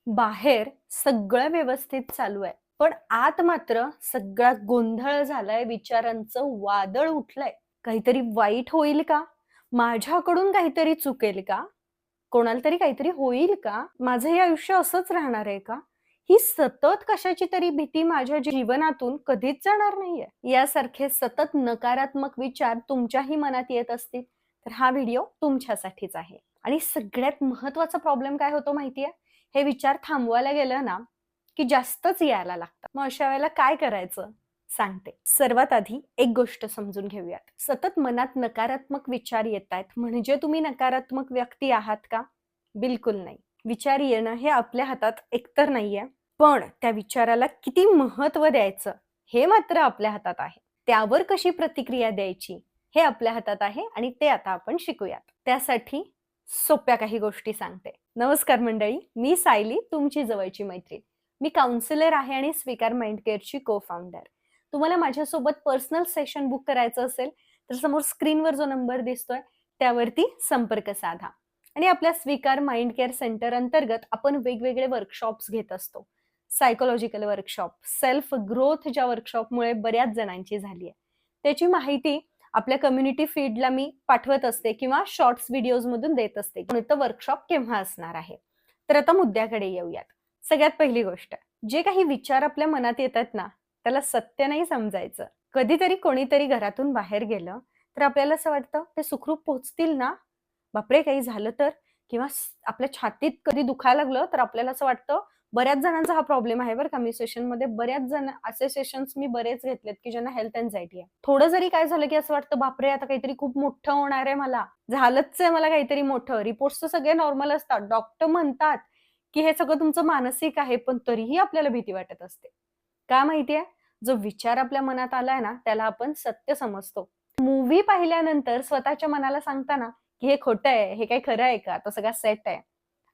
बाहेर सगळं व्यवस्थित चालू आहे, पण आत मात्र सगळा गोंधळ झालाय, विचारांचं वादळ उठलंय. काहीतरी वाईट होईल का? माझ्याकडून काहीतरी चुकेल का? कोणाला तरी काहीतरी होईल का? माझं हे आयुष्य असंच राहणार आहे का? ही सतत कशाची तरी भीती माझ्या जीवनातून कधीच जाणार नाहीये. यासारखे सतत नकारात्मक विचार तुमच्याही मनात येत असतील, तर हा व्हिडिओ तुमच्यासाठीच आहे. आणि सगळ्यात महत्त्वाचा प्रॉब्लेम काय होतो माहितीये? हे विचार थांबवायला गेलं ना, की जास्तच यायला लागतात. मग अशा वेळेला काय करायचं? सांगते. सर्वात आधी एक गोष्ट समजून घेऊयात. सतत मनात नकारात्मक विचार येतायत म्हणजे तुम्ही नकारात्मक व्यक्ती आहात का? बिलकुल नाही. विचार येणं हे आपल्या हातात एकतर नाहीये, पण त्या विचाराला किती महत्त्व द्यायचं हे मात्र आपल्या हातात आहे. त्यावर कशी प्रतिक्रिया द्यायची हे आपल्या हातात आहे आणि ते आता आपण शिकूयात. त्यासाठी सोप्या काही गोष्टी सांगते. नमस्कार मंडळी, मी सायली, तुमची जवळची मैत्रीण. मी काउन्सिलर आहे आणि स्वीकार माइंड केअरची को-फाउंडर. तुम्हाला माझ्यासोबत पर्सनल सेशन बुक करायचं असेल, तर समोर स्क्रीनवर जो नंबर दिसतोय त्यावरती संपर्क साधा. आणि आपल्या स्वीकार माइंड केअर सेंटर अंतर्गत आपण वेगवेगळे वर्कशॉप्स घेत असतो. सायकोलॉजिकल वर्कशॉप, सेल्फ ग्रोथ ज्या वर्कशॉपमुळे बऱ्याच जणांची झाली आहे. त्याची माहिती आपल्या कम्युनिटी फीडला मी पाठवत असते किंवा शॉर्ट्स व्हिडिओज मधून देत असते. कोणतं वर्कशॉप केव्हा असणार आहे. तर आता मुद्द्याकडे येऊयात. सगळ्यात पहिली गोष्ट, जे काही विचार आपल्या मनात येतात ना, त्याला सत्य नाही समजायचं. कधीतरी कोणीतरी घरातून बाहेर गेलं तर आपल्याला असं वाटतं ते सुखरूप पोहोचतील ना? बापरे, काही झालं तर? किंवा आपल्या छातीत कधी दुखायला लागलं तर आपल्याला असं वाटतं. बऱ्याच जणांचा हा प्रॉब्लेम आहे बरं का. मी सेशनमध्ये बऱ्याच जण असे सेशन्स मी बरेच घेतलेत की ज्यांना हेल्थ अँझायटी आहे. थोडं जरी काय झालं की असं वाटतं बापरे, आता काहीतरी खूप मोठं होणार आहे मला. झालंच आहे मला काहीतरी मोठं. रिपोर्ट्स तर सगळे नॉर्मल असतात. डॉक्टर म्हणतात की हे सगळं तुमचं मानसिक आहे, पण तरीही आपल्याला भीती वाटत असते. का माहितीये? जो विचार आपल्या मनात आलाय ना, त्याला आपण सत्य समजतो. मूव्ही पाहिल्यानंतर स्वतःच्या मनाला सांगता ना, की हे खोटं आहे, हे काही खरं आहे का? तो सगळा सेट आहे.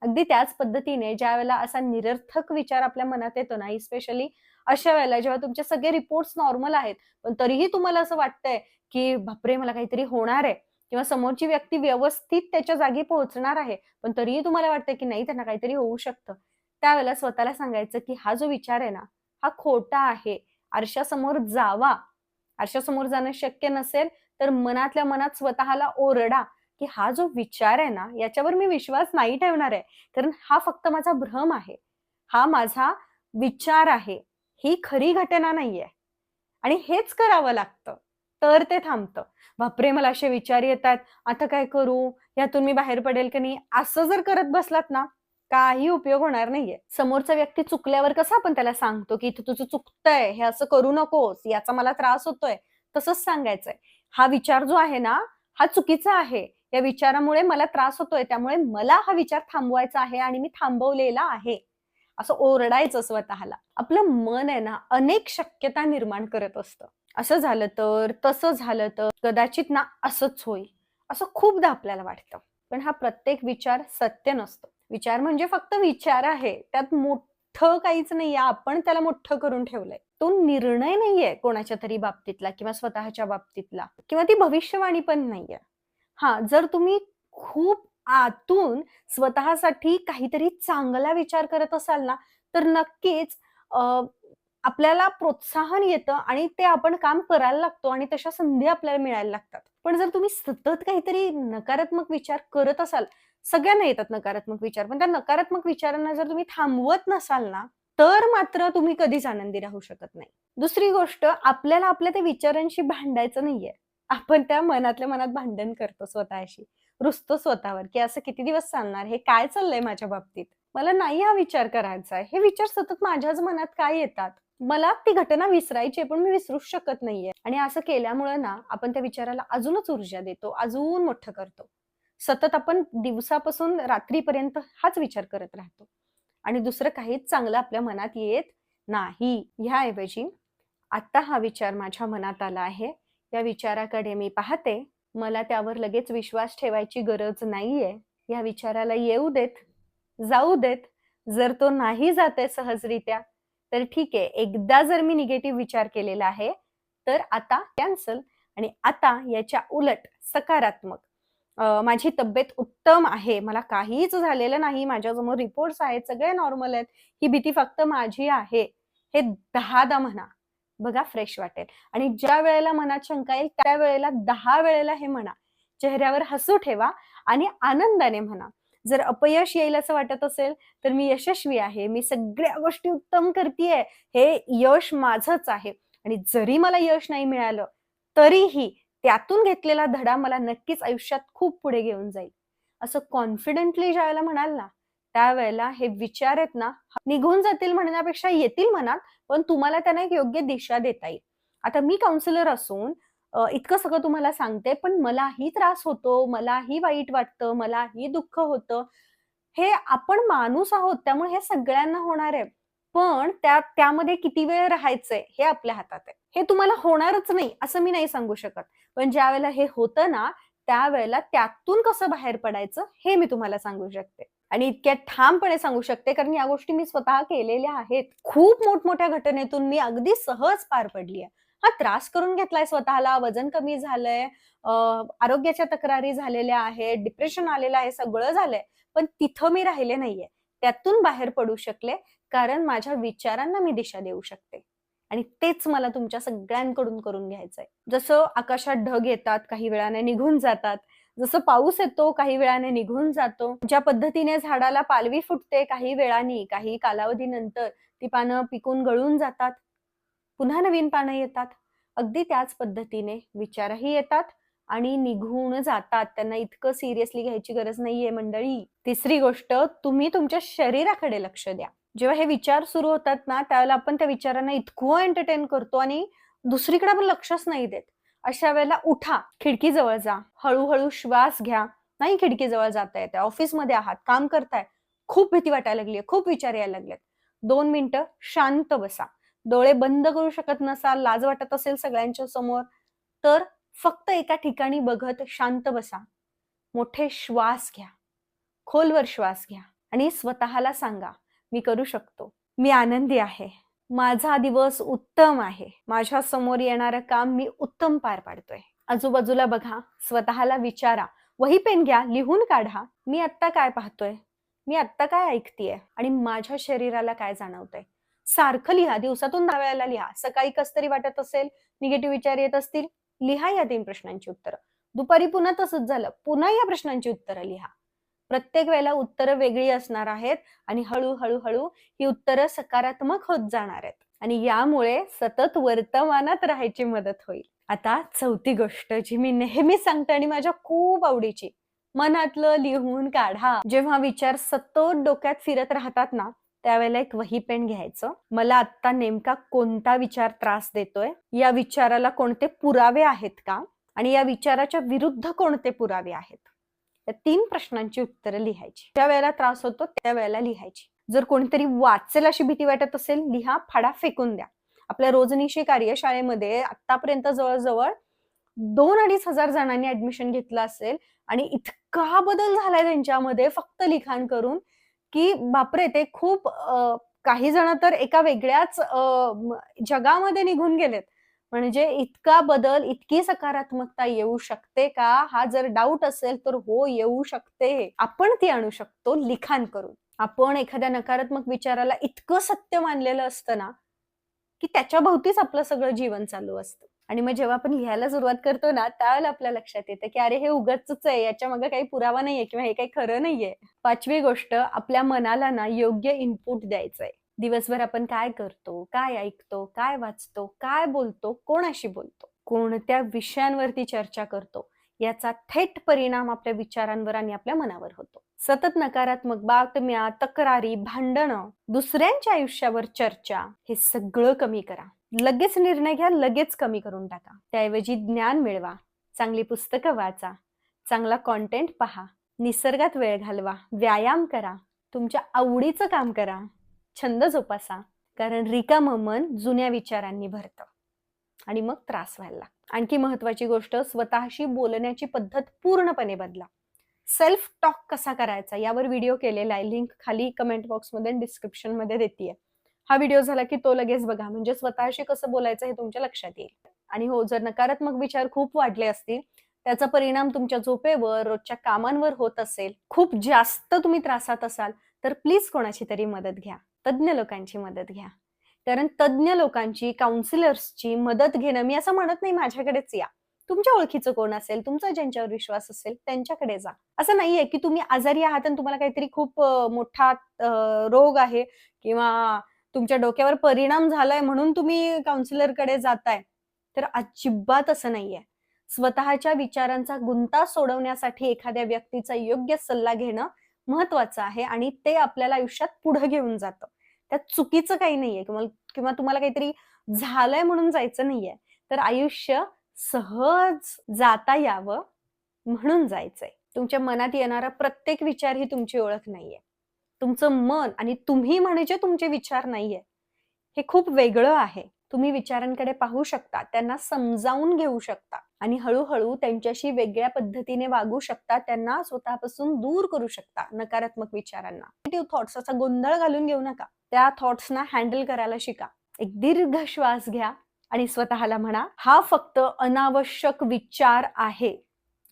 अगदी त्याच पद्धतीने ज्यावेळेला असा निरर्थक विचार आपल्या मनात येतो ना, स्पेशली अशा वेळेला जेव्हा तुमचे सगळे रिपोर्ट्स नॉर्मल आहेत, पण तरीही तुम्हाला असं वाटतंय, की बापरे, मला काहीतरी होणार आहे किंवा समोरची व्यक्ती व्यवस्थित त्याच्या जागी पोहोचणार आहे, पण तरीही तुम्हाला वाटतंय, की नाही, त्यांना काहीतरी होऊ शकतं. त्यावेळेला स्वतःला सांगायचं, की हा जो विचार आहे ना, हा खोटा आहे. आरशासमोर जावा. आरशासमोर जाणं शक्य नसेल, तर मनातल्या मनात स्वतःला ओरडा, की हा जो विचार आहे ना, याच्यावर मी विश्वास नाही ठेवणार आहे. कारण हा फक्त माझा भ्रम आहे. हा माझा विचार आहे. ही खरी घटना नाहीये. आणि हेच करावं लागतं. तर ते थांबतं. बापरे, मला असे विचार येतात, आता काय करू? यातून मी बाहेर पडेल की नाही? असं जर करत बसलात ना, काही उपयोग होणार नाहीये. समोरचा व्यक्ती चुकल्यावर कसं आपण त्याला सांगतो, की "इथं तुझं चुकतंय, हे असं करू नकोस, याचा मला त्रास होतोय." तसंच सांगायचंय. हा विचार जो आहे ना, हा चुकीचा आहे. या विचारामुळे मला त्रास होतोय, त्यामुळे मला हा विचार थांबवायचा आहे आणि मी थांबवलेला आहे. असं ओरडायचं स्वतःला. आपलं मन आहे ना, अनेक शक्यता निर्माण करत असतं. असं झालं तर, तसं झालं तर, कदाचित ना असंच होईल, असं खूपदा आपल्याला वाटतं. पण हा प्रत्येक विचार सत्य नसतो. विचार म्हणजे फक्त विचार आहे. त्यात मोठं काहीच नाहीये. आपण त्याला मोठं करून ठेवलंय. तो निर्णय नाहीये कोणाच्या तरी बाबतीतला किंवा स्वतःच्या बाबतीतला किंवा ती भविष्यवाणी पण नाहीये. हां, जर तुम्ही खूप आतून स्वतःसाठी काहीतरी चांगला विचार करत असाल ना, तर नक्कीच आपल्याला प्रोत्साहन येतं आणि ते आपण काम करायला लागतो आणि तशा संधी आपल्याला मिळायला लागतात. पण जर तुम्ही सतत काहीतरी नकारात्मक विचार करत असाल, सगळ्यांना येतात नकारात्मक विचार, पण त्या नकारात्मक विचारांना जर तुम्ही थांबवत नसाल ना, तर मात्र तुम्ही कधीच आनंदी राहू शकत नाही. दुसरी गोष्ट, आपल्याला आपल्या त्या विचारांशी भांडायचं नाहीये. आपण त्या मनातल्या मनात भांडण करतो स्वतःशी. रुसतो स्वतःवर, की असं किती दिवस चालणार? हे काय चाललंय माझ्या बाबतीत? मला नाही हा विचार करायचा आहे. हे विचार सतत माझ्याच मनात काय येतात? मला ती घटना विसरायची आहे, पण मी विसरूच शकत नाहीये. आणि असं केल्यामुळे ना, आपण त्या विचाराला अजूनच ऊर्जा देतो, अजून मोठं करतो. सतत आपण दिवसापासून रात्रीपर्यंत हाच विचार करत राहतो. आणि दुसरं काहीच चांगलं आपल्या मनात येत नाही. ह्याऐवजी आता हा विचार माझ्या मनात आला आहे. या विचाराकडे मी पाहते. मला त्यावर लगेच विश्वास ठेवायची गरज नाहीये. या विचाराला येऊ देत, जाऊ देत. जर तो नाही जात आहे सहजरित्या, तर ठीक आहे. एकदा जर मी निगेटिव्ह विचार केलेला आहे, तर आता कॅन्सल आणि आता याच्या उलट सकारात्मक माझी तब्येत उत्तम आहे, मला काहीच झालेलं नाही, माझ्यासमोर रिपोर्ट्स आहेत, सगळे नॉर्मल आहेत, ही भीती फक्त माझी आहे. हे 10दा म्हणा. बघा फ्रेश वाटेल. आणि ज्या वेळेला मनात शंका येईल त्यावेळेला 10 वेळेला हे म्हणा. चेहऱ्यावर हसू ठेवा आणि आनंदाने म्हणा. जर अपयश येईल असं वाटत असेल, तर मी यशस्वी आहे, मी सगळ्या गोष्टी उत्तम करतीये, हे यश माझंच आहे. आणि जरी मला यश नाही मिळालं, तरीही त्यातून घेतलेला धडा मला नक्कीच आयुष्यात खूप पुढे घेऊन जाईल. असं कॉन्फिडेंटली ज्यावेळेला म्हणाल ना, त्यावेळेला हे विचार आहेत ना, निघून जातील म्हणण्यापेक्षा येतील मनात, पण तुम्हाला त्यांना एक योग्य दिशा देता येईल. आता मी काउन्सिलर असून इतकं सगळं तुम्हाला सांगते, पण मलाही त्रास होतो, मलाही वाईट वाटतं, मलाही दुःख होतं. हे आपण माणूस आहोत, त्यामुळे हे सगळ्यांना होणार आहे. पण त्यामध्ये किती वेळ राहायचंय हे आपल्या हातात आहे. हे तुम्हाला होणारच नाही असं मी नाही सांगू शकत. पण ज्यावेळेला हे होतं ना, त्यावेळेला त्यातून कसं बाहेर पडायचं हे मी तुम्हाला सांगू शकते. आणि इतक्या ठामपणे सांगू शकते कारण या गोष्टी मी स्वतः केलेल्या आहेत. खूप मोठमोठ्या घटनेतून मी अगदी सहज पार पडली आहे. हा त्रास करून घेतलाय स्वतःला, वजन कमी झालंय, आरोग्याच्या तक्रारी झालेल्या आहेत, डिप्रेशन आलेलं आहे, सगळं झालंय. पण तिथं मी राहिले नाहीये. त्यातून बाहेर पडू शकले कारण माझ्या विचारांना मी दिशा देऊ शकते. आणि तेच मला तुमच्या सगळ्यांकडून करून घ्यायचंय. जसं आकाशात ढग येतात, काही वेळाने निघून जातात. जसं पाऊस येतो, काही वेळाने निघून जातो. ज्या पद्धतीने झाडाला पालवी फुटते काही वेळानी, काही कालावधीनंतर ती पानं पिकून गळून जातात. पुन्हा नवीन पानं येतात. अगदी त्याच पद्धतीने विचारही येतात आणि निघून जातात. त्यांना इतकं सिरियसली घ्यायची गरज नाहीये मंडळी. तिसरी गोष्ट, तुम्ही तुमच्या शरीराकडे लक्ष द्या. जेव्हा हे विचार सुरू होतात ना, त्यावेळेला आपण त्या विचारांना इतकं एंटरटेन करतो आणि दुसरीकडे आपण लक्षच नाही देत. अशा वेळेला उठा, खिडकीजवळ जा, हळूहळू श्वास घ्या. नाही खिडकीजवळ जाता येते, ऑफिसमध्ये आहात, काम करताय, खूप भीती वाटायला लागलीये, खूप विचार यायला लागलेत. 2 मिनिटं शांत बसा. डोळे बंद करू शकत नसाल, लाज वाटत असेल सगळ्यांच्या समोर, तर फक्त एका ठिकाणी बघत शांत बसा. मोठे श्वास घ्या. खोलवर श्वास घ्या आणि स्वतःला सांगा, मी करू शकतो. मी आनंदी आहे. माझा दिवस उत्तम आहे. माझ्या समोर येणारं काम मी उत्तम पार पाडतोय. आजूबाजूला बघा, स्वतःला विचारा. वही पेन घ्या, लिहून काढा. मी आत्ता काय पाहतोय? मी आत्ता काय ऐकतेय? आणि माझ्या शरीराला काय जाणवतंय? सारखं लिहा. दिवसातून 10 वेळेला लिहा. सकाळी कसं तरी वाटत असेल, निगेटिव्ह विचार येत असतील, लिहा या 3 प्रश्नांची उत्तरं. दुपारी पुन्हा तसंच झालं, पुन्हा या प्रश्नांची उत्तरं लिहा. प्रत्येक वेळेला उत्तरं वेगळी असणार आहेत आणि हळू ही उत्तरं सकारात्मक होत जाणार आहेत आणि यामुळे सतत वर्तमानात राहायची मदत होईल. आता चौथी गोष्ट जी मी नेहमी सांगते आणि माझ्या खूप आवडीची, मनातलं लिहून काढा. जेव्हा विचार सतत डोक्यात फिरत राहतात ना, त्यावेळेला एक वही पेन घ्यायचं. मला आता नेमका कोणता विचार त्रास देतोय, या विचाराला कोणते पुरावे आहेत का आणि या विचाराच्या विरुद्ध कोणते पुरावे आहेत, या 3 प्रश्नांची उत्तरं लिहायची. ज्या वेळेला त्रास होतो त्या वेळेला लिहायची. जर कोणीतरी वाचेल अशी भीती वाटत असेल, लिहा, फाडा, फेकून द्या. आपल्या रोजनिशी कार्यशाळेमध्ये आतापर्यंत जवळजवळ 2-2.5 हजार जणांनी ऍडमिशन घेतलं असेल आणि इतका बदल झालाय त्यांच्यामध्ये फक्त लिखाण करून, की बापरे, ते खूप काही जण तर एका वेगळ्याच जगामध्ये निघून गेलेत. म्हणजे इतका बदल, इतकी सकारात्मकता येऊ शकते का? हा जर डाऊट असेल तर हो, येऊ शकते. आपण ती आणू शकतो लिखाण करून. आपण एखाद्या नकारात्मक विचाराला इतकं सत्य मानलेलं असतं ना, की त्याच्या भोवतीच आपलं सगळं जीवन चालू असतं. आणि मग जेव्हा आपण लिहायला सुरुवात करतो ना, त्यावेळेला आपल्या लक्षात येतं, की अरे हे उगाचच आहे, याच्यामागे काही पुरावा नाहीये किंवा हे काही खरं नाहीये. 5वी गोष्ट, आपल्या मनाला ना योग्य इनपुट द्यायचंय. दिवसभर आपण काय करतो, काय ऐकतो, काय वाचतो, काय बोलतो, कोणाशी बोलतो, कोणत्या विषयांवरती चर्चा करतो, याचा थेट परिणाम आपल्या विचारांवर आणि आपल्या मनावर होतो. सतत नकारात्मक बातम्या, तक्रारी, भांडणं, दुसऱ्यांच्या आयुष्यावर चर्चा, हे सगळं कमी करा. लगेच निर्णय घ्या, लगेच कमी करून टाका. त्याऐवजी ज्ञान मिळवा, चांगली पुस्तकं वाचा, चांगला कॉन्टेंट पहा, निसर्गात वेळ घालवा, व्यायाम करा, तुमच्या आवडीचं काम करा, छंद जोपासा. कारण रिकामं मन जुन्या विचारांनी भरतं आणि मग त्रास व्हायला लागतो. आणखी महत्वाची गोष्ट, स्वतःशी बोलण्याची पद्धत पूर्णपणे बदला. सेल्फ टॉक कसा करायचा यावर व्हिडिओ केलेला आहे. लिंक खाली कमेंट बॉक्समध्ये डिस्क्रिप्शन मध्ये देतेय. हा व्हिडिओ झाला की तो लगेच बघा, म्हणजे स्वतःशी कसं बोलायचं हे तुमच्या लक्षात येईल. आणि हो, जर नकारात्मक विचार खूप वाढले असतील त्याचा परिणाम तुमच्या झोपेवर, रोजच्या कामांवर होत असेल, खूप जास्त तुम्ही त्रासात असाल, तर प्लीज कोणाची तरी मदत घ्या. तज्ञ लोकांची मदत घ्या. कारण तज्ञ लोकांची, काउन्सिलर्सची मदत घेणं, मी असं म्हणत नाही माझ्याकडेच या. तुमच्या ओळखीचं कोण असेल, तुमचा ज्यांच्यावर विश्वास असेल त्यांच्याकडे जा. असं नाहीये की तुम्ही आजारी आहात आणि तुम्हाला काहीतरी खूप मोठा रोग आहे किंवा तुमच्या डोक्यावर परिणाम झालाय म्हणून तुम्ही काउन्सिलरकडे जाताय. तर अजिबात असं नाहीये. स्वतःच्या विचारांचा गुंता सोडवण्यासाठी एखाद्या व्यक्तीचा योग्य सल्ला घेणं महत्वाचं आहे आणि ते आपल्याला आयुष्यात पुढे घेऊन जातं. त्यात चुकीचं काही नाहीये किंवा तुम्हाला काहीतरी झालंय म्हणून जायचं नाहीये. तर आयुष्य सहज जाता यावं म्हणून जायचंय. तुमच्या मनात येणारा प्रत्येक विचार ही तुमची ओळख नाहीये. तुमचं मन आणि तुम्ही म्हणजे तुमचे विचार नाहीये. हे खूप वेगळं आहे. तुम्ही विचारांकडे पाहू शकता, त्यांना समजावून घेऊ शकता आणि हळू-हळू त्यांच्याशी वेगळ्या पद्धतीने वागू शकता. त्यांना स्वतःपासून दूर करू शकता नकारात्मक विचारांना. निगेटिव्ह थॉट्स असा गोंधळ घालून घेऊ नका. त्या थॉट्सना हँडल करायला शिका. एक दीर्घ श्वास घ्या आणि स्वतःला म्हणा, हा फक्त अनावश्यक विचार आहे,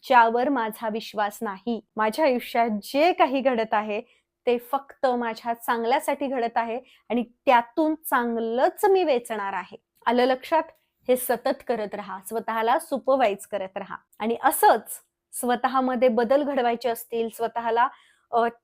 ज्यावर माझा विश्वास नाही. माझ्या आयुष्यात जे काही घडत आहे ते फक्त माझ्या चांगल्यासाठी घडत आहे आणि त्यातून चांगलंच मी वेचणार आहे. आलं लक्षात? हे सतत करत राहा. स्वतःला सुपरवाइज करत राहा आणि असंच स्वतःमध्ये बदल घडवायचे असतील, स्वतःला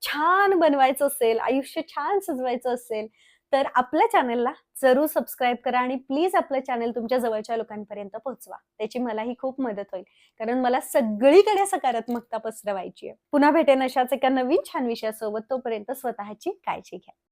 छान बनवायचं असेल, आयुष्य छान सजवायचं असेल, तर आपल्या चॅनलला जरूर सबस्क्राईब करा आणि प्लीज आपलं चॅनल तुमच्या जवळच्या लोकांपर्यंत पोहोचवा. त्याची मलाही खूप मदत होईल. कारण मला सगळीकडे सकारात्मकता पसरवायची आहे. पुन्हा भेटेन अशाच एका नवीन छान विषयासोबत. तोपर्यंत स्वतःची काळजी घ्या.